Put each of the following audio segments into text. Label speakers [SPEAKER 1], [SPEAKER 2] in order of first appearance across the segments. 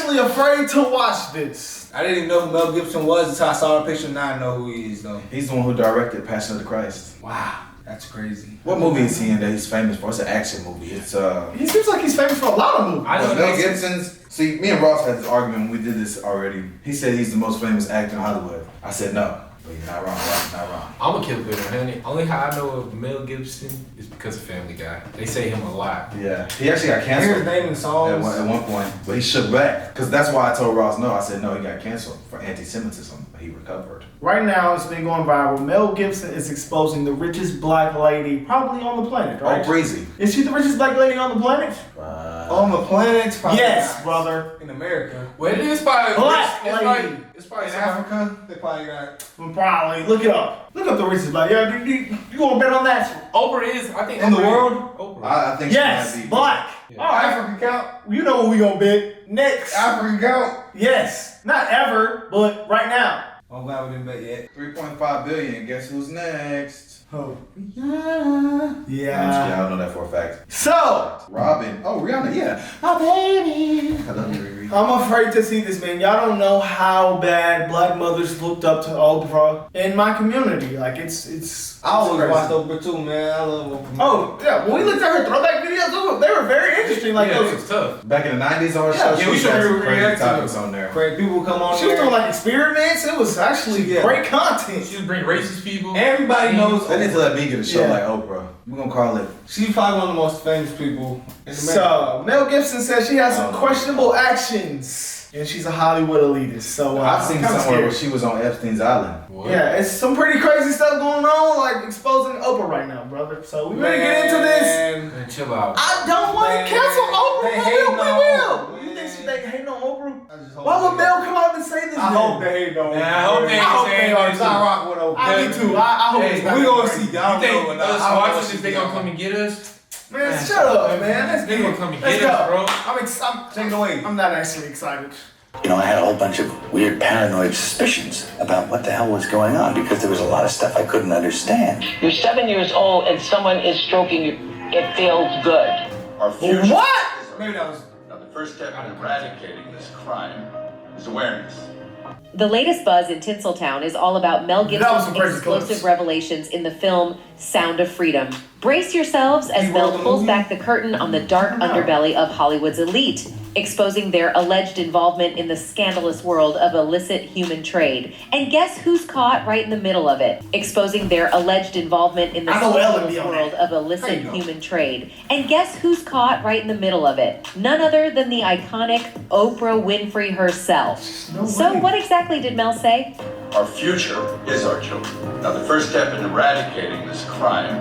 [SPEAKER 1] actually afraid to watch this.
[SPEAKER 2] I didn't even know who Mel Gibson was until I saw the picture. Now I know who he is, though.
[SPEAKER 3] He's the one who directed Passion of the Christ.
[SPEAKER 2] Wow, that's crazy.
[SPEAKER 3] What movie is he in that he's famous for? It's an action movie. It's
[SPEAKER 1] He seems like he's famous for a lot of movies.
[SPEAKER 2] I know
[SPEAKER 3] Mel Gibson's. See, me and Ross had this argument when we did this already. He said he's the most famous actor in Hollywood. I said no. But you're not wrong, Ross. Not wrong.
[SPEAKER 4] I'm a kid with him, honey. Only how I know of Mel Gibson is because of Family Guy. They say him a lot.
[SPEAKER 3] Yeah, he actually got
[SPEAKER 2] I hear
[SPEAKER 3] canceled
[SPEAKER 2] his name in songs.
[SPEAKER 3] at one point, but he shook back. Because that's why I told Ross no. I said no, he got canceled for anti-Semitism, but he recovered.
[SPEAKER 1] Right now, it's been going viral. Mel Gibson is exposing the richest black lady probably on the planet, right?
[SPEAKER 3] Oh, breezy.
[SPEAKER 1] Is she the richest black lady on the planet?
[SPEAKER 2] On the planet? Probably
[SPEAKER 1] Yes,
[SPEAKER 2] not.
[SPEAKER 1] brother.
[SPEAKER 2] In America.
[SPEAKER 4] Well, it is probably
[SPEAKER 1] Black
[SPEAKER 4] it's
[SPEAKER 1] lady.
[SPEAKER 4] probably
[SPEAKER 2] In Africa, they probably got.
[SPEAKER 1] Probably. Look it up. Look up the richest black. Yeah, you gonna bet on that?
[SPEAKER 4] Oprah is, I think.
[SPEAKER 2] In the
[SPEAKER 4] Oprah is-
[SPEAKER 2] world?
[SPEAKER 4] Oprah.
[SPEAKER 3] I think
[SPEAKER 1] Yes,
[SPEAKER 3] she might be.
[SPEAKER 1] black.
[SPEAKER 4] Yeah.
[SPEAKER 1] All right.
[SPEAKER 2] African count?
[SPEAKER 1] You know what we gonna bet. Next.
[SPEAKER 2] African count?
[SPEAKER 1] Yes. Not ever, but right now.
[SPEAKER 2] I'm glad we didn't bet yet.
[SPEAKER 3] 3.5 billion. Guess who's next?
[SPEAKER 1] Oh.
[SPEAKER 3] Yeah.
[SPEAKER 1] Yeah.
[SPEAKER 3] I know that for a fact.
[SPEAKER 1] So,
[SPEAKER 3] Robin. Oh, Rihanna. Yeah. Oh, baby. I love you, Riri.
[SPEAKER 1] I'm afraid to see this, man. Y'all don't know how bad black mothers looked up to Oprah in my community. Like, it's
[SPEAKER 2] I always
[SPEAKER 1] crazy.
[SPEAKER 2] watched Oprah too, man. I love Oprah.
[SPEAKER 1] Oh, yeah. When we looked at her throwback videos, they were very interesting. Like,
[SPEAKER 4] Yeah,
[SPEAKER 1] those,
[SPEAKER 4] it was tough.
[SPEAKER 3] Back in the 90s on her
[SPEAKER 1] Yeah,
[SPEAKER 3] show,
[SPEAKER 1] yeah, we
[SPEAKER 3] she
[SPEAKER 1] should
[SPEAKER 3] had some
[SPEAKER 4] react
[SPEAKER 3] crazy
[SPEAKER 4] to
[SPEAKER 3] topics
[SPEAKER 4] it.
[SPEAKER 3] on there.
[SPEAKER 2] Crazy people come on
[SPEAKER 1] she was
[SPEAKER 2] there.
[SPEAKER 1] doing like experiments. It was actually
[SPEAKER 2] Yeah.
[SPEAKER 1] great content.
[SPEAKER 4] She was bringing racist people.
[SPEAKER 2] Everybody knows
[SPEAKER 3] They need to
[SPEAKER 2] Oprah.
[SPEAKER 3] let me get a show
[SPEAKER 1] Yeah.
[SPEAKER 3] like Oprah. We're gonna call it.
[SPEAKER 2] She's probably one of the most famous people in America.
[SPEAKER 1] So, Mel Gibson says she has some
[SPEAKER 3] Oh.
[SPEAKER 1] questionable actions. And she's a Hollywood elitist. So,
[SPEAKER 3] I've seen
[SPEAKER 1] I'm kinda
[SPEAKER 3] somewhere where
[SPEAKER 1] scared.
[SPEAKER 3] she was on Epstein's Island.
[SPEAKER 4] What?
[SPEAKER 1] Yeah, it's some pretty crazy stuff going on, like exposing Oprah right now, brother. So, we better get into this.
[SPEAKER 2] Man.
[SPEAKER 4] Man, chill out.
[SPEAKER 1] I don't want to
[SPEAKER 2] Man,
[SPEAKER 1] cancel Oprah,
[SPEAKER 2] they
[SPEAKER 1] but
[SPEAKER 2] hating
[SPEAKER 1] we
[SPEAKER 2] on
[SPEAKER 1] will.
[SPEAKER 2] Oprah,
[SPEAKER 1] You
[SPEAKER 2] man.
[SPEAKER 1] think they hating on Oprah?
[SPEAKER 2] I just hope
[SPEAKER 1] Why would
[SPEAKER 2] they-
[SPEAKER 1] Mel come out and say this?
[SPEAKER 2] I
[SPEAKER 1] then?
[SPEAKER 2] hope they hate on
[SPEAKER 4] Man, I hope they
[SPEAKER 1] I hope
[SPEAKER 4] ain't
[SPEAKER 1] they
[SPEAKER 4] saying
[SPEAKER 1] are
[SPEAKER 4] that
[SPEAKER 1] too.
[SPEAKER 2] I rock with Oprah.
[SPEAKER 1] I do too. I hope
[SPEAKER 4] Hey,
[SPEAKER 1] it's not
[SPEAKER 2] We gonna
[SPEAKER 1] crazy.
[SPEAKER 2] see. I
[SPEAKER 4] You
[SPEAKER 2] don't know.
[SPEAKER 4] think
[SPEAKER 2] but
[SPEAKER 4] us
[SPEAKER 2] I don't know
[SPEAKER 4] watching
[SPEAKER 2] what
[SPEAKER 4] this,
[SPEAKER 2] she's
[SPEAKER 4] they gonna
[SPEAKER 2] doing.
[SPEAKER 4] come and get us?
[SPEAKER 1] Man, shut up, man. Let's
[SPEAKER 4] They
[SPEAKER 1] get
[SPEAKER 4] gonna come and
[SPEAKER 1] Let's
[SPEAKER 4] get us,
[SPEAKER 1] go.
[SPEAKER 4] bro.
[SPEAKER 1] I'm
[SPEAKER 2] Take it away.
[SPEAKER 1] I'm not actually excited.
[SPEAKER 5] You know, I had a whole bunch of weird paranoid suspicions about what the hell was going on because there was a lot of stuff I couldn't understand.
[SPEAKER 6] You're 7 years old and someone is stroking you. It feels good.
[SPEAKER 7] Our future
[SPEAKER 1] What?
[SPEAKER 2] Maybe that was.
[SPEAKER 7] Now, the first step in eradicating this crime is awareness.
[SPEAKER 8] The latest buzz in Tinseltown is all about Mel
[SPEAKER 1] That was
[SPEAKER 8] Gibson's
[SPEAKER 1] some crazy
[SPEAKER 8] explosive
[SPEAKER 1] clips.
[SPEAKER 8] revelations in the film Sound of Freedom. Brace yourselves as
[SPEAKER 2] You
[SPEAKER 8] Mel
[SPEAKER 2] wrote the
[SPEAKER 8] pulls
[SPEAKER 2] movie?
[SPEAKER 8] back the curtain on the dark underbelly of Hollywood's elite, exposing their alleged involvement in the scandalous world of illicit human trade. And guess who's caught right in the middle of it? Exposing their alleged involvement in the
[SPEAKER 1] I know Ellen
[SPEAKER 8] scandalous
[SPEAKER 1] be on
[SPEAKER 8] world
[SPEAKER 1] that.
[SPEAKER 8] of
[SPEAKER 1] There
[SPEAKER 8] illicit
[SPEAKER 1] you go.
[SPEAKER 8] human trade. And guess who's caught right in the middle of it? None other than the iconic Oprah Winfrey herself.
[SPEAKER 1] No
[SPEAKER 8] So
[SPEAKER 1] way.
[SPEAKER 8] what exactly did Mel say?
[SPEAKER 7] Our future is our children. Now, the first step in eradicating this crime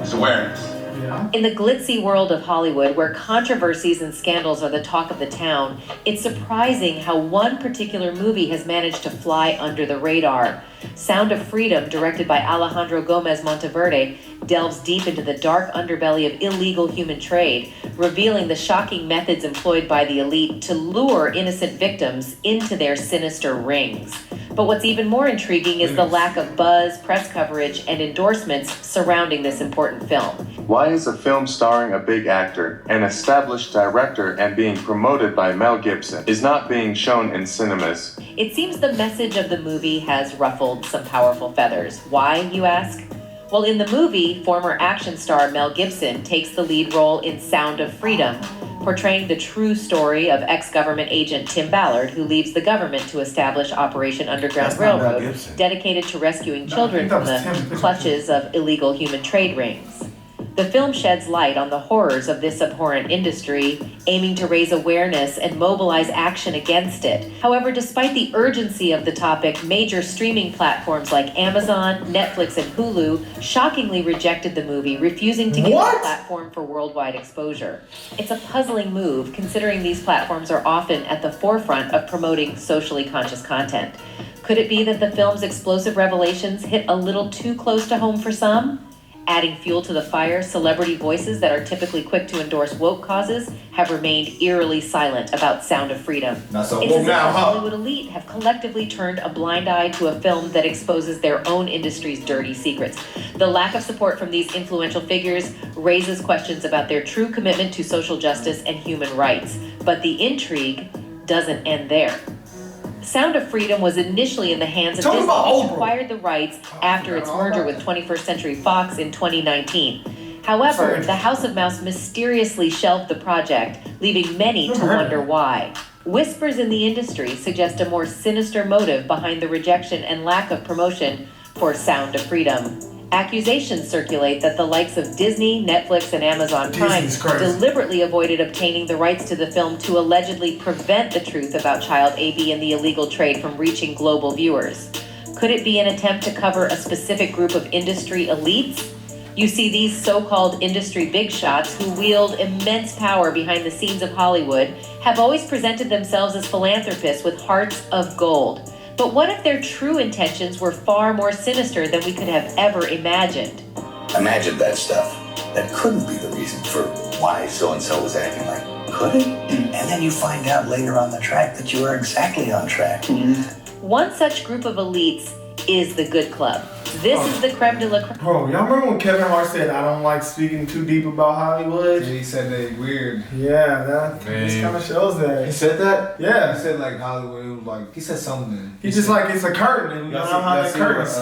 [SPEAKER 7] is awareness.
[SPEAKER 1] Yeah.
[SPEAKER 8] In the glitzy world of Hollywood, where controversies and scandals are the talk of the town, it's surprising how one particular movie has managed to fly under the radar. Sound of Freedom, directed by Alejandro Gomez Monteverde, delves deep into the dark underbelly of illegal human trade, revealing the shocking methods employed by the elite to lure innocent victims into their sinister rings. But what's even more intriguing is the lack of buzz, press coverage, and endorsements surrounding this important film.
[SPEAKER 9] Why is a film starring a big actor, an established director, and being promoted by Mel Gibson is not being shown in cinemas?
[SPEAKER 8] It seems the message of the movie has ruffled some powerful feathers. Why, you ask? Well, in the movie, former action star Mel Gibson takes the lead role in Sound of Freedom, portraying the true story of ex-government agent Tim Ballard, who leaves the government to establish Operation Underground
[SPEAKER 3] That's not Mel
[SPEAKER 8] Railroad,
[SPEAKER 3] Gibson.
[SPEAKER 8] dedicated to rescuing
[SPEAKER 1] No, I
[SPEAKER 8] children
[SPEAKER 1] think
[SPEAKER 8] from
[SPEAKER 1] that was
[SPEAKER 8] the
[SPEAKER 1] Tim.
[SPEAKER 8] clutches of illegal human trade rings. The film sheds light on the horrors of this abhorrent industry, aiming to raise awareness and mobilize action against it. However, despite the urgency of the topic, major streaming platforms like Amazon, Netflix, and Hulu shockingly rejected the movie, refusing to give it
[SPEAKER 1] What?
[SPEAKER 8] a platform for worldwide exposure. It's a puzzling move, considering these platforms are often at the forefront of promoting socially conscious content. Could it be that the film's explosive revelations hit a little too close to home for some? Adding fuel to the fire, celebrity voices that are typically quick to endorse woke causes have remained eerily silent about Sound of Freedom.
[SPEAKER 2] Not so
[SPEAKER 8] It's
[SPEAKER 2] woke
[SPEAKER 8] as if
[SPEAKER 2] now,
[SPEAKER 8] the
[SPEAKER 2] huh?
[SPEAKER 8] Hollywood elite have collectively turned a blind eye to a film that exposes their own industry's dirty secrets. The lack of support from these influential figures raises questions about their true commitment to social justice and human rights. But the intrigue doesn't end there. Sound of Freedom was initially in the hands of Disney, which acquired the rights after its merger with 21st Century Fox in 2019. However, the House of Mouse mysteriously shelved the project, leaving many to wonder why. Whispers in the industry suggest a more sinister motive behind the rejection and lack of promotion for Sound of Freedom. Accusations circulate that the likes of Disney, Netflix, and Amazon Prime deliberately avoided obtaining the rights to the film to allegedly prevent the truth about child AB and the illegal trade from reaching global viewers. Could it be an attempt to cover a specific group of industry elites? You see, these so-called industry big shots who wield immense power behind the scenes of Hollywood have always presented themselves as philanthropists with hearts of gold. But what if their true intentions were far more sinister than we could have ever imagined?
[SPEAKER 5] Imagine that stuff. That couldn't be the reason for why so-and-so was acting like, could it? And then you find out later on the track that you are exactly on track.
[SPEAKER 8] One such group of elites is the Good Club. This is the creme de la creme.
[SPEAKER 1] Bro, y'all remember when Kevin Hart said, I don't like speaking too deep about Hollywood?
[SPEAKER 2] He said they weird.
[SPEAKER 1] Yeah, this kind of shows that.
[SPEAKER 3] He said that?
[SPEAKER 1] Yeah.
[SPEAKER 2] He said like Hollywood, it was like, he said something.
[SPEAKER 1] He's just like, it's a curtain, and you know how that curtain's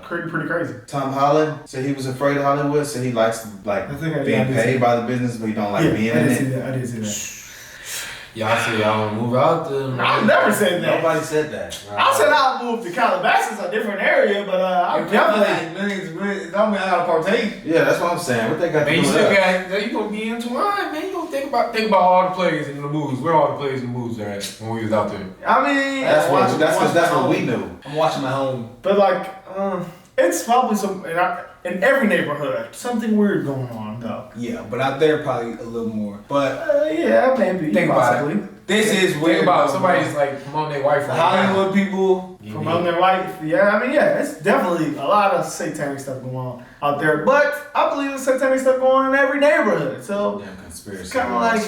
[SPEAKER 3] curtain.
[SPEAKER 1] pretty crazy.
[SPEAKER 3] Tom Holland said he was afraid of Hollywood, so he likes being paid by the business, but he don't like being in it.
[SPEAKER 1] I did see that.
[SPEAKER 4] Y'all say y'all move out the.
[SPEAKER 1] I never said that.
[SPEAKER 3] Nobody said that.
[SPEAKER 1] I said I'll move to Calabasas, a different area, but I'm definitely.
[SPEAKER 2] Don't mean I gotta partake.
[SPEAKER 3] Yeah, that's what I'm saying. What they got to do
[SPEAKER 4] Man, you
[SPEAKER 3] with
[SPEAKER 4] still
[SPEAKER 3] that?
[SPEAKER 4] got, you gonna be entwined, man. You gonna think about all the players in the moves. Where all the players in the moves are at when we was out there.
[SPEAKER 1] I mean,
[SPEAKER 3] That's what we knew.
[SPEAKER 2] I'm watching my home.
[SPEAKER 1] but like, it's probably in every neighborhood, something weird going on though.
[SPEAKER 2] Yeah, but out there probably a little more. But
[SPEAKER 1] Yeah, maybe.
[SPEAKER 4] Think
[SPEAKER 1] possibly.
[SPEAKER 4] about it.
[SPEAKER 2] this is
[SPEAKER 4] Think
[SPEAKER 2] weird.
[SPEAKER 4] about
[SPEAKER 2] though,
[SPEAKER 4] somebody's
[SPEAKER 2] bro.
[SPEAKER 4] like promoting their wife.
[SPEAKER 2] The Hollywood people.
[SPEAKER 1] Promoting their wife. Yeah, I mean, yeah, it's definitely a lot of satanic stuff going on out there. But I believe there's satanic stuff going on in every neighborhood. So
[SPEAKER 3] Damn conspiracy.
[SPEAKER 1] it's kind of like,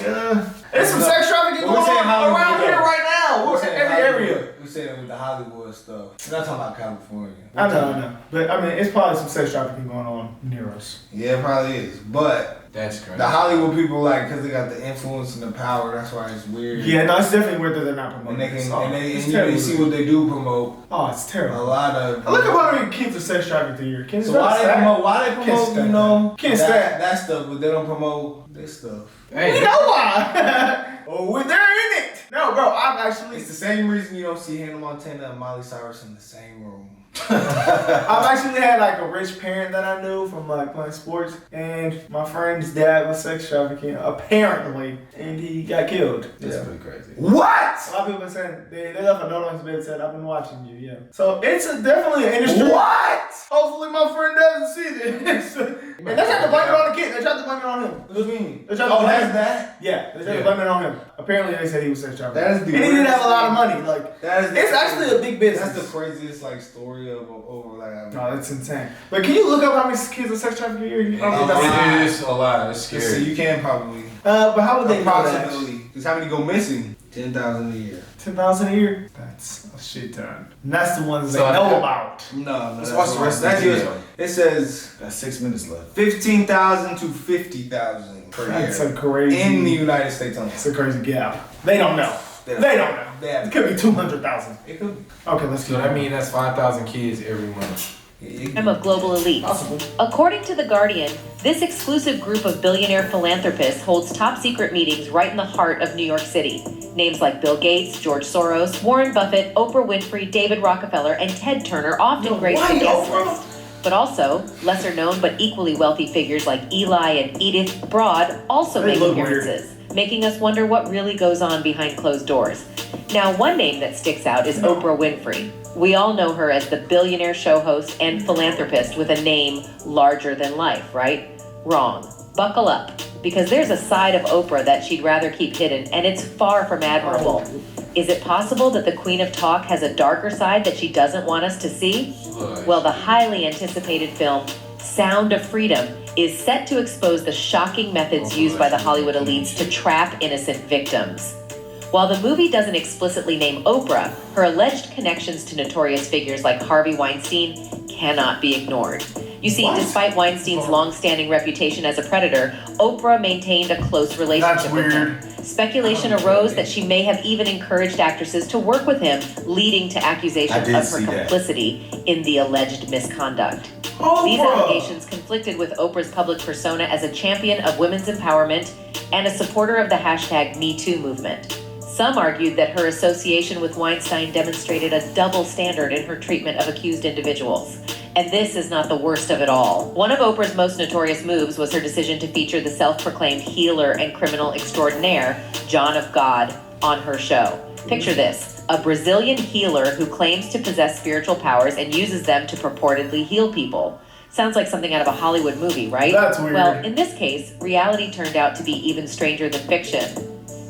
[SPEAKER 1] it's some sex trafficking
[SPEAKER 2] We're
[SPEAKER 1] going
[SPEAKER 2] saying
[SPEAKER 1] on
[SPEAKER 2] Hollywood,
[SPEAKER 1] around here
[SPEAKER 2] though.
[SPEAKER 1] right now.
[SPEAKER 2] We're saying
[SPEAKER 1] Every area.
[SPEAKER 2] Hollywood. We're saying with the Hollywood stuff. We're not talking about California.
[SPEAKER 1] I know. But I mean, it's probably some sex trafficking going on near us.
[SPEAKER 2] Yeah, it probably is. But
[SPEAKER 4] That's crazy.
[SPEAKER 2] the Hollywood people, like, because they got the influence and the power, that's why it's weird.
[SPEAKER 1] Yeah, no, it's definitely weird that they're not promoting
[SPEAKER 2] And they can,
[SPEAKER 1] this. Oh,
[SPEAKER 2] and
[SPEAKER 1] it's
[SPEAKER 2] you
[SPEAKER 1] terrible.
[SPEAKER 2] see what they do promote.
[SPEAKER 1] Oh, it's
[SPEAKER 2] A
[SPEAKER 1] terrible.
[SPEAKER 2] lot of.
[SPEAKER 1] Look at how many kids are sex trafficked a year. Kids
[SPEAKER 2] So why they promote?
[SPEAKER 1] Can't stand
[SPEAKER 2] You know,
[SPEAKER 1] Can't stand.
[SPEAKER 2] that stuff, but they don't promote this stuff.
[SPEAKER 4] Hey,
[SPEAKER 1] We know why. Oh, they're in it. No, bro, I've actually,
[SPEAKER 2] It's the same reason you don't see Hannah Montana and Miley Cyrus in the same room.
[SPEAKER 1] I've actually had like a rich parent that I knew from like playing sports, and my friend's dad was sex trafficking apparently, and he got killed.
[SPEAKER 3] That's pretty crazy.
[SPEAKER 1] What? A lot of people are saying they left a note on his bed and said, "I've been watching you." Yeah. So it's definitely an industry. What? Hopefully my friend doesn't see this. And they tried to blame it on the kid. They tried to blame it on him.
[SPEAKER 2] What do you mean?
[SPEAKER 1] They tried to blame
[SPEAKER 2] that's
[SPEAKER 1] it.
[SPEAKER 2] that?
[SPEAKER 1] Yeah, they tried to blame it on him. Apparently they said he was sex trafficking.
[SPEAKER 2] That is the
[SPEAKER 1] and he didn't
[SPEAKER 2] weirdest
[SPEAKER 1] have a lot of
[SPEAKER 2] thing.
[SPEAKER 1] money. Like
[SPEAKER 2] That is
[SPEAKER 1] it's actually a big business.
[SPEAKER 2] That's the craziest like story of over like.
[SPEAKER 1] No, that's insane. But can you look up how many kids are sex trafficked a year? I don't think
[SPEAKER 4] it
[SPEAKER 1] that's
[SPEAKER 4] is a lot. It's
[SPEAKER 2] So
[SPEAKER 4] scary.
[SPEAKER 2] you can probably.
[SPEAKER 1] but how would they know that?
[SPEAKER 2] Approximately. Because how many go missing? 10,000 a year.
[SPEAKER 1] 10,000 a year? That's a shit ton. And that's the ones they
[SPEAKER 4] So
[SPEAKER 1] know
[SPEAKER 4] I-
[SPEAKER 1] about.
[SPEAKER 2] No,
[SPEAKER 3] Let's watch the rest of
[SPEAKER 2] that's
[SPEAKER 3] the
[SPEAKER 2] just,
[SPEAKER 3] video.
[SPEAKER 2] it says
[SPEAKER 3] Got 6 minutes left.
[SPEAKER 2] 15,000 to 50,000 per
[SPEAKER 1] That's
[SPEAKER 2] year
[SPEAKER 1] a crazy.
[SPEAKER 2] in the United States only.
[SPEAKER 1] It's a crazy gap. They don't know. They don't know.
[SPEAKER 2] Yeah.
[SPEAKER 1] It could be 200,000.
[SPEAKER 2] It could.
[SPEAKER 1] Okay, let's
[SPEAKER 4] So
[SPEAKER 1] keep
[SPEAKER 4] that
[SPEAKER 1] going.
[SPEAKER 4] means that's 5,000 kids every month.
[SPEAKER 8] Of global elites.
[SPEAKER 1] Possibly.
[SPEAKER 8] According to The Guardian, this exclusive group of billionaire philanthropists holds top secret meetings right in the heart of New York City. Names like Bill Gates, George Soros, Warren Buffett, Oprah Winfrey, David Rockefeller, and Ted Turner often grace the guest list. But also, lesser known but equally wealthy figures like Eli and Edith Broad also
[SPEAKER 1] They
[SPEAKER 8] make
[SPEAKER 1] look
[SPEAKER 8] appearances, making us wonder what really goes on behind closed doors. Now, one name that sticks out is Oprah Winfrey. We all know her as the billionaire show host and philanthropist with a name larger than life, right? Wrong. Buckle up, because there's a side of Oprah that she'd rather keep hidden, and it's far from admirable. Is it possible that the Queen of Talk has a darker side that she doesn't want us to see? Well, the highly anticipated film, Sound of Freedom, is set to expose the shocking methods used by the Hollywood elites to trap innocent victims. While the movie doesn't explicitly name Oprah, her alleged connections to notorious figures like Harvey Weinstein cannot be ignored. You see, despite Weinstein's long-standing reputation as a predator, Oprah maintained a close relationship with him. Speculation arose that she may have even encouraged actresses to work with him, leading to accusations of her complicity in the alleged misconduct. These allegations conflicted with Oprah's public persona as a champion of women's empowerment and a supporter of the hashtag #MeToo movement. Some argued that her association with Weinstein demonstrated a double standard in her treatment of accused individuals. And this is not the worst of it all. One of Oprah's most notorious moves was her decision to feature the self-proclaimed healer and criminal extraordinaire, John of God, on her show. Picture this, a Brazilian healer who claims to possess spiritual powers and uses them to purportedly heal people. Sounds like something out of a Hollywood movie, right?
[SPEAKER 1] That's weird.
[SPEAKER 8] Well, in this case, reality turned out to be even stranger than fiction.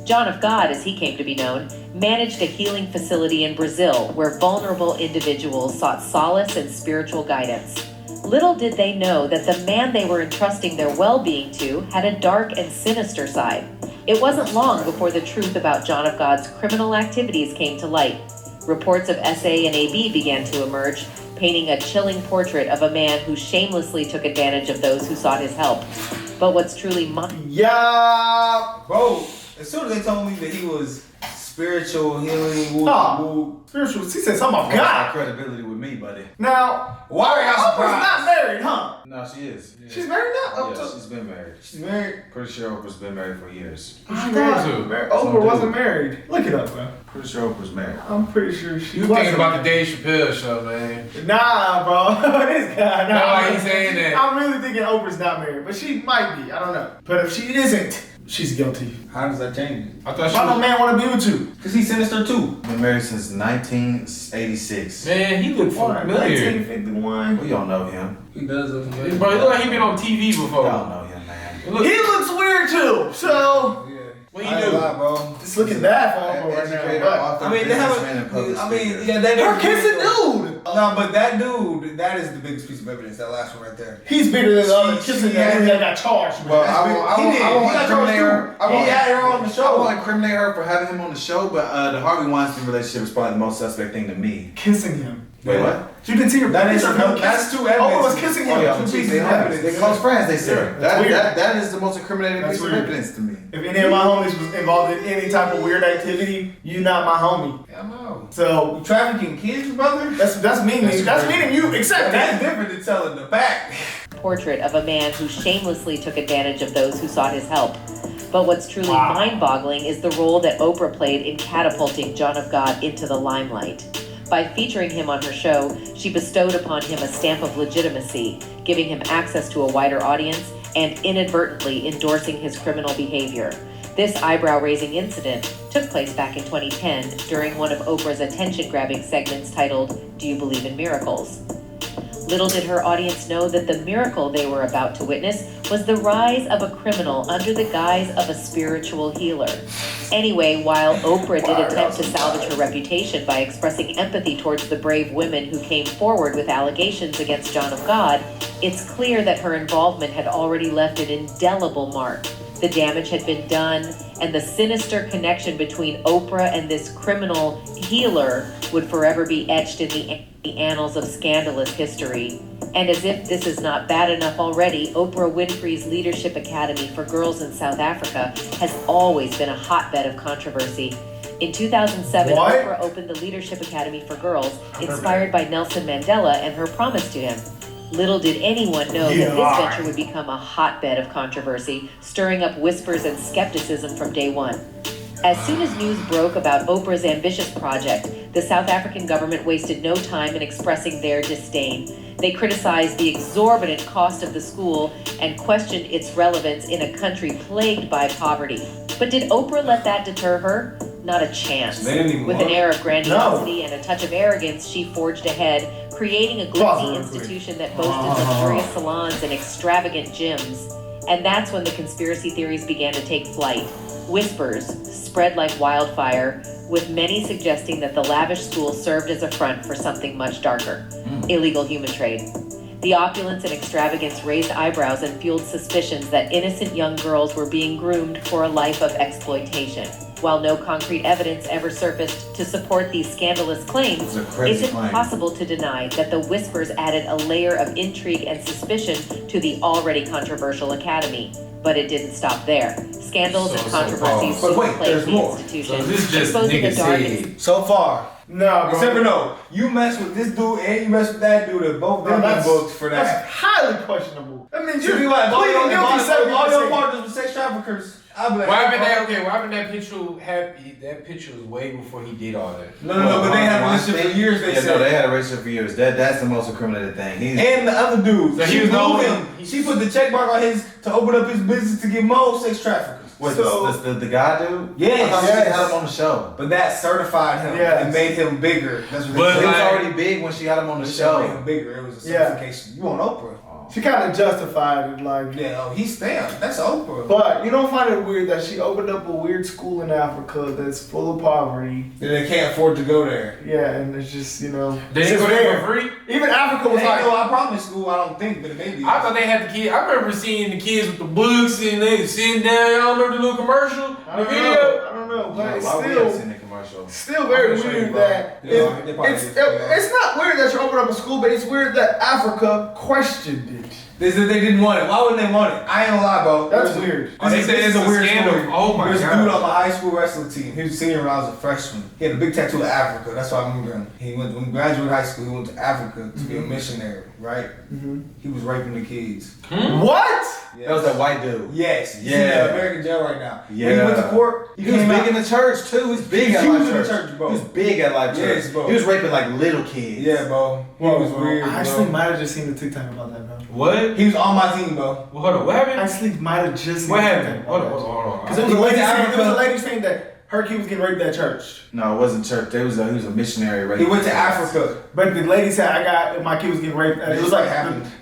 [SPEAKER 8] John of God, as he came to be known, managed a healing facility in Brazil where vulnerable individuals sought solace and spiritual guidance. Little did they know that the man they were entrusting their well-being to had a dark and sinister side. It wasn't long before the truth about John of God's criminal activities came to light. Reports of SA and AB began to emerge, painting a chilling portrait of a man who shamelessly took advantage of those who sought his help. But what's truly
[SPEAKER 2] Bro, as soon as they told me that he was spiritual healing,
[SPEAKER 1] spiritual. He said something about God.
[SPEAKER 3] Credibility with me, buddy.
[SPEAKER 1] Now,
[SPEAKER 2] why are y'all
[SPEAKER 1] Oprah's
[SPEAKER 2] surprised?
[SPEAKER 1] not married, huh?
[SPEAKER 3] No, she is.
[SPEAKER 1] Yeah. She's married now?
[SPEAKER 3] Yeah, she's been married.
[SPEAKER 1] She's married?
[SPEAKER 3] Pretty sure Oprah's been married for years.
[SPEAKER 1] I thought Oprah wasn't married. Look it up, bro.
[SPEAKER 3] Pretty sure Oprah's married.
[SPEAKER 1] I'm pretty sure she
[SPEAKER 4] You
[SPEAKER 1] wasn't.
[SPEAKER 4] thinking about the Dave Chappelle show, man.
[SPEAKER 1] Nah, bro. This guy.
[SPEAKER 4] No, why you saying that?
[SPEAKER 1] I'm really thinking Oprah's not married, but she might be. I don't know. But if she isn't, she's guilty.
[SPEAKER 2] How does that change it?
[SPEAKER 4] I thought
[SPEAKER 1] Why no man want to be with you?
[SPEAKER 2] Because he's sinister too.
[SPEAKER 3] Been married since 1986.
[SPEAKER 4] Man, he look familiar.
[SPEAKER 1] 1951.
[SPEAKER 3] We all know him.
[SPEAKER 2] He does look familiar.
[SPEAKER 4] Bro, he look like he been on TV before.
[SPEAKER 3] We all know him, man.
[SPEAKER 4] Look,
[SPEAKER 1] He looks weird too. So
[SPEAKER 4] what
[SPEAKER 3] I
[SPEAKER 4] he
[SPEAKER 3] ain't
[SPEAKER 4] do?
[SPEAKER 3] gonna lie, bro.
[SPEAKER 1] it's looking bad for Oprah right
[SPEAKER 3] Educator,
[SPEAKER 1] now.
[SPEAKER 3] author,
[SPEAKER 2] I mean, they have
[SPEAKER 3] businessman, and public speaker.
[SPEAKER 2] yeah, that
[SPEAKER 1] Her kissing dude.
[SPEAKER 2] No, but that dude, that is the biggest piece of evidence. That last one right there.
[SPEAKER 1] He's bigger than the other
[SPEAKER 2] She
[SPEAKER 1] kissing
[SPEAKER 2] had-
[SPEAKER 1] that got charged. with.
[SPEAKER 3] Well, I won't incriminate her.
[SPEAKER 2] He had her on the
[SPEAKER 3] I
[SPEAKER 2] show.
[SPEAKER 3] won't incriminate her for having him on the show, but the Harvey Weinstein relationship is probably the most suspect thing to me.
[SPEAKER 1] Kissing him.
[SPEAKER 3] Wait, what?
[SPEAKER 1] You didn't see her.
[SPEAKER 2] That is
[SPEAKER 1] picture of him
[SPEAKER 2] that's
[SPEAKER 1] kissing-
[SPEAKER 2] two evidence.
[SPEAKER 1] Oprah was kissing him.
[SPEAKER 3] Oh, yeah,
[SPEAKER 1] Two pieces
[SPEAKER 3] they
[SPEAKER 1] of
[SPEAKER 3] are.
[SPEAKER 1] evidence.
[SPEAKER 3] They're close friends, they said.
[SPEAKER 1] Yeah, that's weird.
[SPEAKER 3] That is the most incriminating
[SPEAKER 1] That's
[SPEAKER 3] piece of
[SPEAKER 1] weird.
[SPEAKER 3] evidence to me.
[SPEAKER 1] If any of my homies was involved in any type of weird activity, you not my homie.
[SPEAKER 2] Yeah, I know.
[SPEAKER 1] So
[SPEAKER 2] Trafficking kids, brother?
[SPEAKER 1] that's meaning that's meaning you accept
[SPEAKER 2] That's
[SPEAKER 1] that.
[SPEAKER 2] different than telling the fact.
[SPEAKER 8] portrait of a man who shamelessly took advantage of those who sought his help. But what's truly mind-boggling is the role that Oprah played in catapulting John of God into the limelight. By featuring him on her show, she bestowed upon him a stamp of legitimacy, giving him access to a wider audience and inadvertently endorsing his criminal behavior. This eyebrow-raising incident took place back in 2010 during one of Oprah's attention-grabbing segments titled, "Do You Believe in Miracles?" Little did her audience know that the miracle they were about to witness was the rise of a criminal under the guise of a spiritual healer. Anyway, while Oprah did attempt to salvage her reputation by expressing empathy towards the brave women who came forward with allegations against John of God, it's clear that her involvement had already left an indelible mark. The damage had been done, and the sinister connection between Oprah and this criminal healer would forever be etched in the annals of scandalous history. And as if this is not bad enough already, Oprah Winfrey's Leadership Academy for Girls in South Africa has always been a hotbed of controversy. In 2007, Oprah opened the Leadership Academy for Girls, inspired by Nelson Mandela and her promise to him. Little did anyone know that this venture would become a hotbed of controversy, stirring up whispers and skepticism from day one. As soon as news broke about Oprah's ambitious project, the South African government wasted no time in expressing their disdain. They criticized the exorbitant cost of the school and questioned its relevance in a country plagued by poverty. But did Oprah let that deter her? Not a chance. With an air of grandiosity and a touch of arrogance, she forged ahead, creating a glitzy institution that boasted luxurious salons and extravagant gyms. And that's when the conspiracy theories began to take flight. Whispers spread like wildfire, with many suggesting that the lavish school served as a front for something much darker, illegal human trade. The opulence and extravagance raised eyebrows and fueled suspicions that innocent young girls were being groomed for a life of exploitation. While no concrete evidence ever surfaced to support these scandalous claims, it's impossible to deny that the whispers added a layer of intrigue and suspicion to the already controversial academy. But it didn't stop there. scandals and controversies
[SPEAKER 2] But
[SPEAKER 8] soon
[SPEAKER 2] wait,
[SPEAKER 8] plagued
[SPEAKER 2] there's
[SPEAKER 8] the
[SPEAKER 2] more.
[SPEAKER 8] institution,
[SPEAKER 4] So this is just
[SPEAKER 8] exposing a
[SPEAKER 4] niggas
[SPEAKER 8] dark
[SPEAKER 4] said.
[SPEAKER 2] So far.
[SPEAKER 1] No,
[SPEAKER 2] Except for
[SPEAKER 1] bro.
[SPEAKER 2] no, you mess with this dude and you mess with that dude, and both them
[SPEAKER 1] That's
[SPEAKER 2] booked for
[SPEAKER 1] That's
[SPEAKER 2] that.
[SPEAKER 1] highly questionable. I mean,
[SPEAKER 2] You be
[SPEAKER 1] you're
[SPEAKER 2] like, all
[SPEAKER 1] pleading
[SPEAKER 2] your
[SPEAKER 1] guilty 70%.
[SPEAKER 2] partners with sex traffickers. I'll be like,
[SPEAKER 4] What happened that picture was way before he did all that.
[SPEAKER 2] No, but they had a relationship for years. They
[SPEAKER 3] Yeah,
[SPEAKER 2] said.
[SPEAKER 3] no, they had a relationship for years. That's the most incriminating thing.
[SPEAKER 2] And the other dude,
[SPEAKER 4] So
[SPEAKER 2] she
[SPEAKER 4] he was
[SPEAKER 2] blew
[SPEAKER 4] the
[SPEAKER 2] him. She put the check mark on his to open up his business to get more sex traffickers.
[SPEAKER 3] Wait,
[SPEAKER 2] So-
[SPEAKER 3] the guy dude?
[SPEAKER 2] Yes,
[SPEAKER 3] I thought
[SPEAKER 2] yes.
[SPEAKER 3] she had him on the show.
[SPEAKER 2] But that certified him
[SPEAKER 1] Yes.
[SPEAKER 2] and made him bigger. That's what
[SPEAKER 4] But
[SPEAKER 2] they
[SPEAKER 3] He was
[SPEAKER 2] said.
[SPEAKER 3] already big when she had him on the
[SPEAKER 2] Made
[SPEAKER 3] show.
[SPEAKER 2] him bigger. It was a
[SPEAKER 1] Yeah.
[SPEAKER 2] certification. You on Oprah?
[SPEAKER 1] She kind of justified it, like.
[SPEAKER 2] Yeah, oh, he's damn. That's Oprah.
[SPEAKER 1] But you don't find it weird that she opened up a weird school in Africa that's full of poverty.
[SPEAKER 2] Then they can't afford to go there.
[SPEAKER 1] Yeah, and it's just, you know.
[SPEAKER 4] They
[SPEAKER 1] it's
[SPEAKER 4] didn't go
[SPEAKER 1] just
[SPEAKER 4] there for free?
[SPEAKER 1] Even Africa was
[SPEAKER 2] Ain't
[SPEAKER 1] like.
[SPEAKER 2] no I promise school, I don't think, but maybe.
[SPEAKER 4] I thought they had the kids. I remember seeing the kids with the books and they sitting down. Y'all remember the little commercial?
[SPEAKER 1] I
[SPEAKER 4] The
[SPEAKER 1] don't
[SPEAKER 4] video?
[SPEAKER 1] know. I don't know. But
[SPEAKER 3] Yeah,
[SPEAKER 1] it's
[SPEAKER 3] why we
[SPEAKER 1] still.
[SPEAKER 3] haven't seen the commercial?
[SPEAKER 1] Still very
[SPEAKER 2] I'm gonna show you,
[SPEAKER 1] weird
[SPEAKER 2] bro.
[SPEAKER 1] that
[SPEAKER 2] Yeah, they probably
[SPEAKER 1] it's
[SPEAKER 2] did, yeah.
[SPEAKER 1] it's not weird that you open up a school, but it's weird that Africa questioned it.
[SPEAKER 2] They said they didn't want it. Why wouldn't they want it? I ain't gonna lie, bro.
[SPEAKER 1] That's weird.
[SPEAKER 4] Oh, they said it's a
[SPEAKER 2] weird
[SPEAKER 4] scandal.
[SPEAKER 2] story.
[SPEAKER 4] Oh my
[SPEAKER 2] There's a
[SPEAKER 4] God.
[SPEAKER 2] dude on my high school wrestling team. He was a senior when I was a freshman. He had a big tattoo of Africa. That's why I remember him. When he graduated high school, he went to Africa to be a missionary, right? He was raping the kids.
[SPEAKER 1] What?
[SPEAKER 3] That was that white dude.
[SPEAKER 2] Yes. He's in
[SPEAKER 3] Yeah.
[SPEAKER 2] the American jail right now. When he
[SPEAKER 3] Yeah.
[SPEAKER 2] went to court,
[SPEAKER 3] He was big in the church too. He's big at
[SPEAKER 2] He was
[SPEAKER 3] Life
[SPEAKER 2] in the
[SPEAKER 3] Church.
[SPEAKER 2] church, bro.
[SPEAKER 3] He was big at Life Church.
[SPEAKER 2] Yes, bro.
[SPEAKER 3] He was raping like little kids.
[SPEAKER 2] Yeah, bro. He was weird,
[SPEAKER 1] I actually
[SPEAKER 2] bro.
[SPEAKER 1] might have just seen the TikTok about that, bro.
[SPEAKER 4] What?
[SPEAKER 2] He was on my team, bro.
[SPEAKER 4] Well, hold on. What
[SPEAKER 1] I
[SPEAKER 4] happened?
[SPEAKER 1] actually might have just seen
[SPEAKER 4] What
[SPEAKER 1] the
[SPEAKER 4] happened?
[SPEAKER 1] TikTok
[SPEAKER 4] Hold on,
[SPEAKER 1] about that.
[SPEAKER 4] hold on.
[SPEAKER 1] Because there was a lady saying that her kid was getting raped at church.
[SPEAKER 3] No, it wasn't church. He was a missionary. Right?
[SPEAKER 2] He went to Africa.
[SPEAKER 1] But the lady said, my kid was getting raped. And it was like,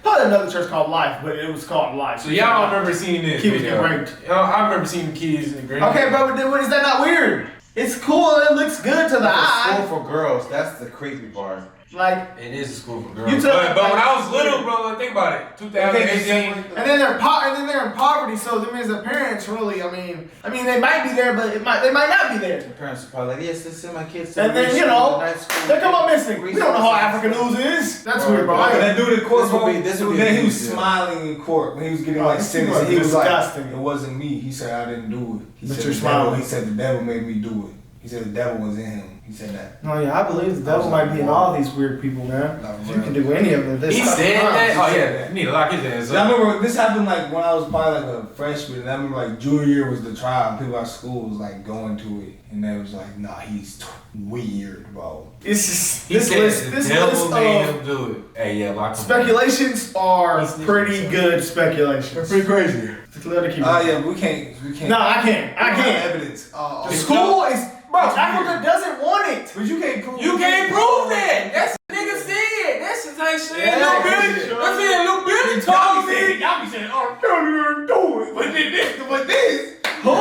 [SPEAKER 1] probably another church called Life, but it was called Life.
[SPEAKER 4] So y'all remember seeing this
[SPEAKER 1] Kid was
[SPEAKER 4] video?
[SPEAKER 1] getting raped.
[SPEAKER 4] I remember seeing the kids in the green.
[SPEAKER 1] Okay, but is that not weird? It's cool. It looks good to the eye.
[SPEAKER 3] School for girls. That's the creepy part.
[SPEAKER 1] Like,
[SPEAKER 4] It is a school for girls.
[SPEAKER 1] You took-
[SPEAKER 4] But when I was little, bro, think about it. 2018.
[SPEAKER 1] and then they're in poverty, so that means the parents really. I mean, they might be there, but they might not be there.
[SPEAKER 3] The parents are probably like, yes, let's send my kids to
[SPEAKER 1] And then
[SPEAKER 3] the
[SPEAKER 1] you know,
[SPEAKER 3] night school.
[SPEAKER 1] they come up missing. We don't know how African news is. That's weird, bro.
[SPEAKER 2] But that dude in court,
[SPEAKER 3] This would
[SPEAKER 2] bro,
[SPEAKER 3] be- this would be
[SPEAKER 2] then he was
[SPEAKER 3] easy.
[SPEAKER 2] smiling in court when he was getting
[SPEAKER 1] Oh,
[SPEAKER 2] like
[SPEAKER 1] this
[SPEAKER 2] sentenced.
[SPEAKER 1] was
[SPEAKER 2] He was like,
[SPEAKER 1] disgusting.
[SPEAKER 2] "It wasn't me." He said, "I didn't do it." He
[SPEAKER 1] But
[SPEAKER 2] said,
[SPEAKER 1] you're
[SPEAKER 2] the devil,
[SPEAKER 1] smiling.
[SPEAKER 2] he said, "The devil made me do it." He said, "The devil was in him." He said that.
[SPEAKER 1] Oh yeah, I believe the devil might be in all these weird people, man.
[SPEAKER 2] Not
[SPEAKER 1] You
[SPEAKER 2] real.
[SPEAKER 1] can do any of them. This
[SPEAKER 4] He
[SPEAKER 1] type of
[SPEAKER 4] said
[SPEAKER 1] crime.
[SPEAKER 4] that? Oh,
[SPEAKER 2] He
[SPEAKER 4] yeah.
[SPEAKER 2] said that.
[SPEAKER 4] You need to lock his ass
[SPEAKER 2] I
[SPEAKER 4] up.
[SPEAKER 2] remember this happened like when I was probably like a freshman, and I remember like junior year was the trial. And people at school was like going to it, and they was like, "Nah, he's weird, bro."
[SPEAKER 1] It's just
[SPEAKER 4] He
[SPEAKER 1] this
[SPEAKER 4] said
[SPEAKER 1] list.
[SPEAKER 4] the
[SPEAKER 1] This
[SPEAKER 4] devil
[SPEAKER 1] list
[SPEAKER 4] made
[SPEAKER 1] of
[SPEAKER 4] him do it. Hey, yeah, lock him up.
[SPEAKER 1] speculations are pretty good speculations.
[SPEAKER 2] Pretty crazy.
[SPEAKER 1] Let it keep.
[SPEAKER 2] Yeah, we can't.
[SPEAKER 1] No, I can't.
[SPEAKER 2] We don't have
[SPEAKER 1] can't.
[SPEAKER 2] evidence.
[SPEAKER 1] The school is.
[SPEAKER 2] Bro,
[SPEAKER 1] Africa doesn't want it.
[SPEAKER 2] But you can't prove.
[SPEAKER 4] You can't prove that. That's what nigga said. That's the thing shit.
[SPEAKER 1] Yeah,
[SPEAKER 4] Lil Billy.
[SPEAKER 1] sure.
[SPEAKER 4] That's it. Lil Billy told me.
[SPEAKER 2] Y'all be saying, "Oh, can't do it," but this.
[SPEAKER 1] Who?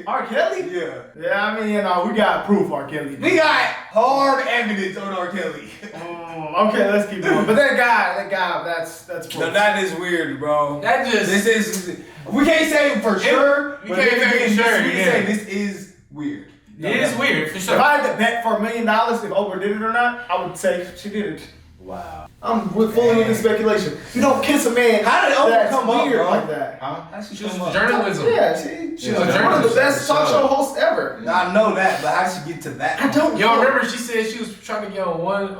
[SPEAKER 1] R. Kelly?
[SPEAKER 2] Yeah.
[SPEAKER 1] Yeah, I mean, we got proof R. Kelly.
[SPEAKER 2] We got hard evidence on R. Kelly.
[SPEAKER 1] Okay, let's keep going. But that guy, that's proof.
[SPEAKER 2] No, that is weird, bro.
[SPEAKER 4] That just.
[SPEAKER 2] This is. We can't say for sure.
[SPEAKER 4] You
[SPEAKER 2] but
[SPEAKER 4] can't say for sure,
[SPEAKER 2] We can
[SPEAKER 4] yeah.
[SPEAKER 2] say this is weird.
[SPEAKER 4] It is weird, for
[SPEAKER 1] If
[SPEAKER 4] sure.
[SPEAKER 1] I had to bet for $1 million if Oprah did it or not, I would say she did it.
[SPEAKER 3] Wow.
[SPEAKER 1] I'm fully with the speculation. You don't kiss a man.
[SPEAKER 2] How did Oprah
[SPEAKER 1] that's
[SPEAKER 2] come up,
[SPEAKER 1] weird
[SPEAKER 2] bro?
[SPEAKER 1] like that.
[SPEAKER 3] Huh?
[SPEAKER 4] She was journalism.
[SPEAKER 1] Yeah, she's
[SPEAKER 3] Yeah,
[SPEAKER 1] one of the
[SPEAKER 4] journalist.
[SPEAKER 1] best talk show hosts ever.
[SPEAKER 2] I know that, but how did she get to that?
[SPEAKER 1] I don't
[SPEAKER 4] Y'all
[SPEAKER 1] know.
[SPEAKER 4] remember she said she was trying to get on one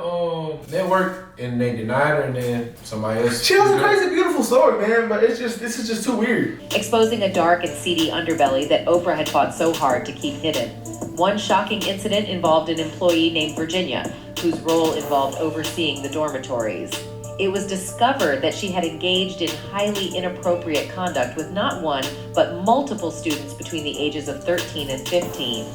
[SPEAKER 4] network and they denied her and then somebody else.
[SPEAKER 1] She has a crazy, beautiful story, man, but this is just too weird.
[SPEAKER 8] Exposing a dark and seedy underbelly that Oprah had fought so hard to keep hidden. One shocking incident involved an employee named Virginia, whose role involved overseeing the dormitories. It was discovered that she had engaged in highly inappropriate conduct with not one, but multiple students between the ages of 13 and 15.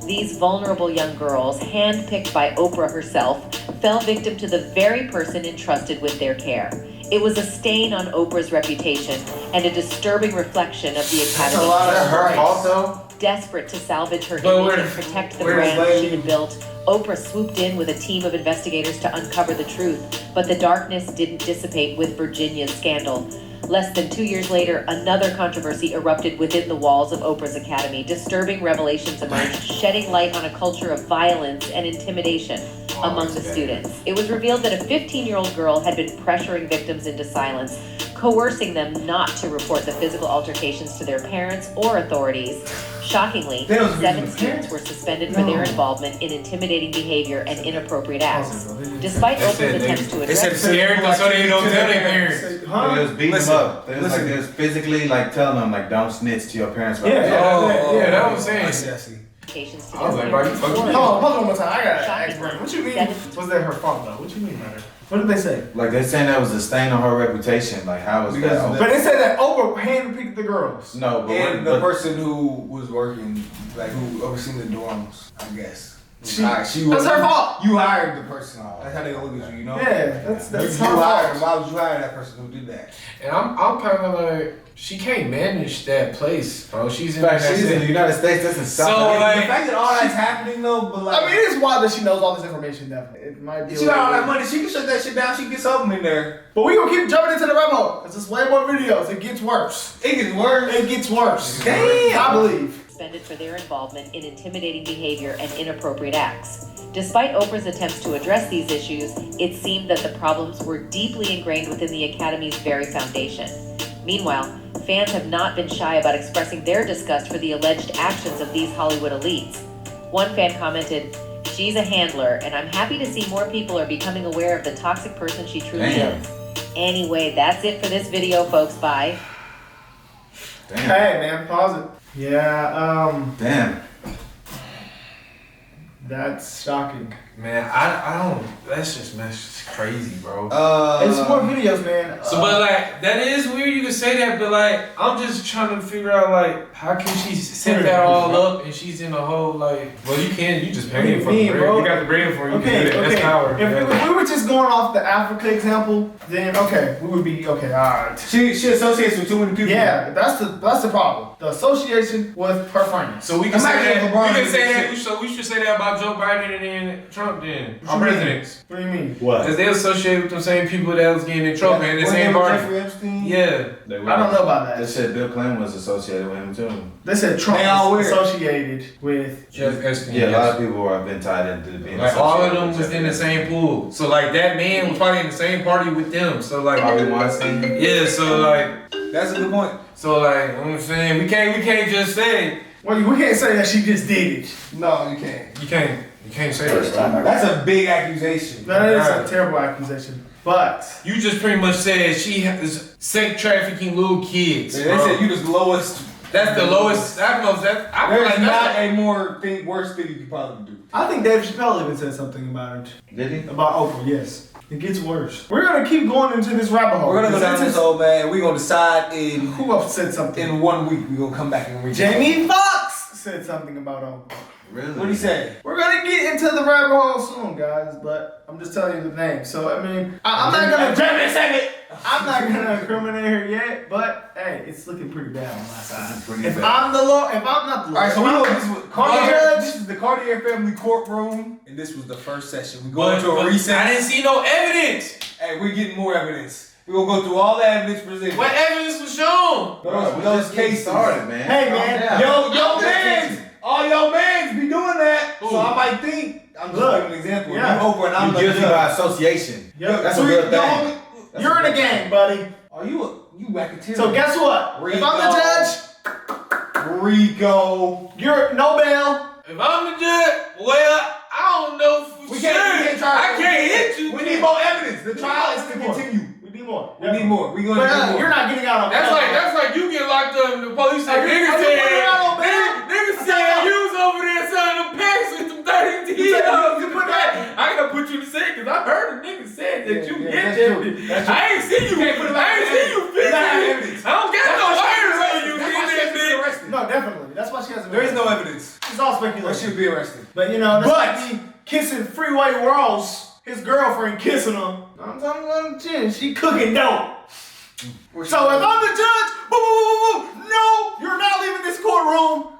[SPEAKER 8] These vulnerable young girls, handpicked by Oprah herself, fell victim to the very person entrusted with their care. It was a stain on Oprah's reputation and a disturbing reflection of the
[SPEAKER 3] That's
[SPEAKER 8] Academy's
[SPEAKER 3] a lot of her
[SPEAKER 8] rights.
[SPEAKER 3] fault though.
[SPEAKER 8] Desperate to salvage her
[SPEAKER 4] But
[SPEAKER 8] image
[SPEAKER 4] where-
[SPEAKER 8] and protect the
[SPEAKER 2] where's
[SPEAKER 8] brand
[SPEAKER 2] Lady?
[SPEAKER 8] she had built, Oprah swooped in with a team of investigators to uncover the truth. But the darkness didn't dissipate with Virginia's scandal. Less than 2 years later, another controversy erupted within the walls of Oprah's Academy. Disturbing revelations emerged, shedding light on a culture of violence and intimidation among the students. It was revealed that a 15-year-old girl had been pressuring victims into silence, coercing them not to report the physical altercations to their parents or authorities. Shockingly, 7 students were suspended for their involvement in intimidating behavior and inappropriate acts. Despite Oprah's attempts to
[SPEAKER 4] They said
[SPEAKER 8] address
[SPEAKER 4] scared them so they don't tell their parents.
[SPEAKER 3] They was beating them up. They was like, they was physically like telling them like, don't snitch to your parents. About
[SPEAKER 4] Yeah, that was saying.
[SPEAKER 3] I
[SPEAKER 4] was like, bro, you fucking
[SPEAKER 1] Hold on one more time. I gotta ask Brandon. What you mean? Was that her fault though? What you mean by that? What did they say?
[SPEAKER 3] Like they're saying that was a stain on her reputation. Like how was that?
[SPEAKER 1] But they said that Oprah handpicked the girls.
[SPEAKER 3] No, but
[SPEAKER 2] And the person who was working, like who overseen the dorms, I guess.
[SPEAKER 1] That's her fault.
[SPEAKER 2] You hired the person. That's how they look at you, you know?
[SPEAKER 1] Yeah, that's
[SPEAKER 2] you
[SPEAKER 1] her
[SPEAKER 2] hired.
[SPEAKER 1] fault.
[SPEAKER 2] Why would you hire that person who did that?
[SPEAKER 4] And I'm kind of like, she can't manage that place, bro. She's in,
[SPEAKER 3] she's in the United States. That's insane.
[SPEAKER 4] So like,
[SPEAKER 2] the fact that all that's happening though, but like,
[SPEAKER 1] I mean, it is wild that she knows all this information. Definitely, it might be.
[SPEAKER 2] she got all that money. She can shut that shit down. She can get something in there.
[SPEAKER 1] But we gonna keep jumping into the rabbit hole because there's way more videos. It gets worse.
[SPEAKER 2] It gets worse.
[SPEAKER 1] It gets worse.
[SPEAKER 2] Damn.
[SPEAKER 1] I believe.
[SPEAKER 8] Suspended for their involvement in intimidating behavior and inappropriate acts. Despite Oprah's attempts to address these issues, it seemed that the problems were deeply ingrained within the Academy's very foundation. Meanwhile, fans have not been shy about expressing their disgust for the alleged actions of these Hollywood elites. One fan commented, "She's a handler, and I'm happy to see more people are becoming aware of the toxic person she truly is." Anyway, that's it for this video, folks. Bye.
[SPEAKER 1] Hey, man, pause it. Yeah,
[SPEAKER 3] Damn.
[SPEAKER 1] that's shocking.
[SPEAKER 4] man, I don't. That's just crazy, bro.
[SPEAKER 1] It's more videos, man.
[SPEAKER 4] So, but like, that is weird. You can say that, but like, I'm just trying to figure out like, how can she set that all up and she's in a whole like? Well, you can. You just pay for the bread.
[SPEAKER 1] bro?
[SPEAKER 4] You got the bread for it. You
[SPEAKER 1] Okay,
[SPEAKER 4] can do that. That's power.
[SPEAKER 1] If we were just going off the Africa example, then okay, we would be okay. All right.
[SPEAKER 2] She associates with too many people.
[SPEAKER 1] Yeah, that's the problem. The association with her friends.
[SPEAKER 4] So we can say
[SPEAKER 2] Imagine
[SPEAKER 4] that.
[SPEAKER 2] LeBron
[SPEAKER 4] We can
[SPEAKER 2] did
[SPEAKER 4] say
[SPEAKER 2] this
[SPEAKER 4] that.
[SPEAKER 2] shit.
[SPEAKER 4] So we should say that about Joe Biden and then Trump. Then our
[SPEAKER 1] What you mean?
[SPEAKER 4] presidents,
[SPEAKER 1] What do you mean?
[SPEAKER 3] What?
[SPEAKER 4] because they associate with the same people that was getting in trouble and the same party.
[SPEAKER 2] Jeffrey Epstein.
[SPEAKER 4] Yeah.
[SPEAKER 1] I don't know about
[SPEAKER 3] They
[SPEAKER 1] that.
[SPEAKER 3] said Bill Clinton was associated with him too.
[SPEAKER 1] They said Trump
[SPEAKER 2] They all
[SPEAKER 1] was
[SPEAKER 2] weird.
[SPEAKER 1] associated with.
[SPEAKER 4] Jeff Epstein.
[SPEAKER 3] Yeah, a lot of people have been tied into being
[SPEAKER 4] Like all of
[SPEAKER 3] associated
[SPEAKER 4] them
[SPEAKER 3] with
[SPEAKER 4] was in the
[SPEAKER 3] Jeffrey
[SPEAKER 4] same pool. So like that man was probably in the same party with them. So like
[SPEAKER 3] Harvey Weinstein.
[SPEAKER 4] yeah. So like
[SPEAKER 2] That's a good point.
[SPEAKER 4] so like I'm saying we can't just say
[SPEAKER 1] Well, we can't say that she just did it.
[SPEAKER 2] No, you can't.
[SPEAKER 4] you can't say that. Bro.
[SPEAKER 2] That's a big accusation.
[SPEAKER 1] That is a terrible accusation. But
[SPEAKER 4] You just pretty much said she is sex trafficking little kids.
[SPEAKER 2] They
[SPEAKER 4] bro.
[SPEAKER 2] said you the lowest.
[SPEAKER 4] That's the lowest. I feel
[SPEAKER 2] There's
[SPEAKER 4] like
[SPEAKER 2] not
[SPEAKER 4] that's
[SPEAKER 2] a worse thing you could probably do.
[SPEAKER 1] I think Dave Chappelle even said something about it.
[SPEAKER 3] Did he?
[SPEAKER 1] About Oprah, yes. It gets worse. We're gonna keep going into this rabbit hole.
[SPEAKER 2] We're gonna go down this hole, man. We're gonna decide in
[SPEAKER 1] Who else said something?
[SPEAKER 2] in 1 week. We're gonna come back and read.
[SPEAKER 1] Jamie Foxx said something about Oprah.
[SPEAKER 3] Really?
[SPEAKER 2] What did he say?
[SPEAKER 1] We're gonna get into the rabbit hole soon, guys, but I'm just telling you the name. So I mean, I'm not gonna I'm not gonna incriminate her yet, but hey, it's looking pretty bad on my side. If I'm not the law,
[SPEAKER 2] All right, so we
[SPEAKER 1] if
[SPEAKER 2] know
[SPEAKER 1] I'm
[SPEAKER 2] this was Cartier. This is the Cartier family courtroom, and this was the first session. We go into a recess.
[SPEAKER 4] I didn't see no evidence.
[SPEAKER 2] Hey, we're getting more evidence. We're gonna go through all the evidence presented.
[SPEAKER 4] What evidence was shown?
[SPEAKER 2] Those cases.
[SPEAKER 3] started, man.
[SPEAKER 1] Hey, man.
[SPEAKER 3] Calm down.
[SPEAKER 2] Yo mans, all your mans be doing that.
[SPEAKER 4] Who?
[SPEAKER 2] So I might think I'm just
[SPEAKER 1] Look,
[SPEAKER 2] giving an example.
[SPEAKER 1] yeah.
[SPEAKER 2] You Oprah and I'm
[SPEAKER 3] You're guilty
[SPEAKER 2] the
[SPEAKER 3] by
[SPEAKER 2] judge.
[SPEAKER 3] association.
[SPEAKER 1] Yep.
[SPEAKER 3] That's
[SPEAKER 1] So
[SPEAKER 3] a real
[SPEAKER 1] you-
[SPEAKER 3] thing.
[SPEAKER 1] You're in a gang, buddy.
[SPEAKER 2] Are you racketeer?
[SPEAKER 1] So guess what? If I'm the judge,
[SPEAKER 2] Rico.
[SPEAKER 1] you're no bail.
[SPEAKER 4] If I'm the judge, well, I don't know for
[SPEAKER 2] We
[SPEAKER 4] sure.
[SPEAKER 2] can't try.
[SPEAKER 4] I can't hit you.
[SPEAKER 2] We need more evidence. The trial is to
[SPEAKER 1] We need more.
[SPEAKER 2] continue.
[SPEAKER 1] We need more.
[SPEAKER 2] We need more. We gonna
[SPEAKER 1] But
[SPEAKER 2] need more.
[SPEAKER 1] you're not getting out on
[SPEAKER 4] That's
[SPEAKER 1] bail.
[SPEAKER 4] like you get locked up and the police say
[SPEAKER 1] Are you
[SPEAKER 4] niggas
[SPEAKER 1] putting it out on bail?
[SPEAKER 4] niggas said you was over there selling them packs with them 30
[SPEAKER 1] You said
[SPEAKER 4] T's.
[SPEAKER 1] you put that-
[SPEAKER 4] I gotta put you to say because I heard a nigga said that you
[SPEAKER 2] yeah,
[SPEAKER 4] hit
[SPEAKER 2] that's
[SPEAKER 4] that
[SPEAKER 2] true.
[SPEAKER 4] bitch.
[SPEAKER 2] That's
[SPEAKER 4] I ain't see you.
[SPEAKER 2] can't put it
[SPEAKER 4] I
[SPEAKER 2] out
[SPEAKER 4] ain't
[SPEAKER 2] there.
[SPEAKER 4] see you
[SPEAKER 2] You gotta have
[SPEAKER 4] physically.
[SPEAKER 2] evidence.
[SPEAKER 4] I don't got
[SPEAKER 2] That's
[SPEAKER 4] no
[SPEAKER 2] why she
[SPEAKER 4] wires
[SPEAKER 2] has
[SPEAKER 4] on
[SPEAKER 2] been
[SPEAKER 4] you.
[SPEAKER 2] arrested. That's why she has been arrested.
[SPEAKER 1] No, definitely. That's why she hasn't.
[SPEAKER 2] There is no evidence.
[SPEAKER 1] It's all
[SPEAKER 2] Or
[SPEAKER 1] speculation.
[SPEAKER 2] she'll be arrested.
[SPEAKER 1] But you know, that's like me kissing Freeway Ross, his girlfriend kissing him. I'm talking about chin. She cooking dope. So if I'm the judge, no, you're not leaving this courtroom